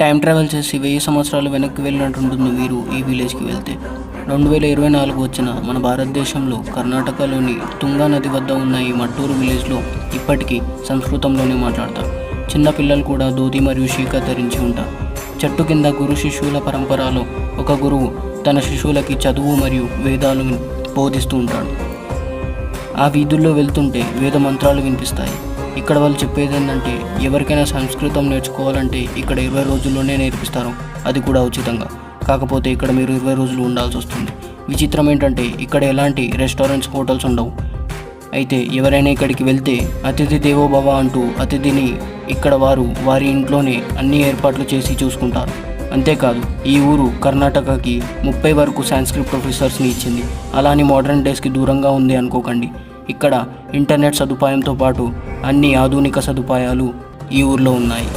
Time travel చేసి 1000 సంవత్సరాలు వెనక్కి వెళ్ళినట్టుంటుంది వీరు ఈ విలేజ్కి వెళ్తే. 2024 వచ్చిన మన భారతదేశంలో కర్ణాటకలోని తుంగా నది వద్ద ఉన్న ఈ మట్టూరు విలేజ్లో ఇప్పటికీ సంస్కృతంలోనే మాట్లాడతారు. చిన్న పిల్లలు కూడా ధోతి మరియు షీకా ధరించి ఉంటారు. చెట్టు కింద గురు శిష్యుల పరంపరలో ఒక గురువు తన శిష్యులకి చదువు మరియు వేదాలను బోధిస్తూ ఉంటాడు. ఆ వీధుల్లో వెళ్తుంటే వేద మంత్రాలు వినిపిస్తాయి. ఇక్కడ వాళ్ళు చెప్పేది ఏంటంటే ఎవరికైనా సంస్కృతం నేర్చుకోవాలంటే ఇక్కడ 20 రోజుల్లోనే నేర్పిస్తారు, అది కూడా ఉచితంగా. కాకపోతే ఇక్కడ మీరు 20 రోజులు ఉండాల్సి వస్తుంది. విచిత్రం ఏంటంటే ఇక్కడ ఎలాంటి రెస్టారెంట్స్, హోటల్స్ ఉండవు. అయితే ఎవరైనా ఇక్కడికి వెళ్తే అతిథి దేవో భవ అంటూ అతిథిని ఇక్కడ వారి ఇంట్లోనే అన్ని ఏర్పాట్లు చేసి చూసుకుంటారు. అంతేకాదు ఈ ఊరు కర్ణాటకకి 30 వరకు సాంస్క్రిట్ ప్రొఫెసర్స్ని ఇచ్చింది. అలాని మోడర్న్ డేస్కి దూరంగా ఉంది అనుకోకండి. ఇక్కడ ఇంటర్నెట్ సదుపాయంతో పాటు అన్ని ఆధునిక సదుపాయాలు ఈ ఊర్లో ఉన్నాయి.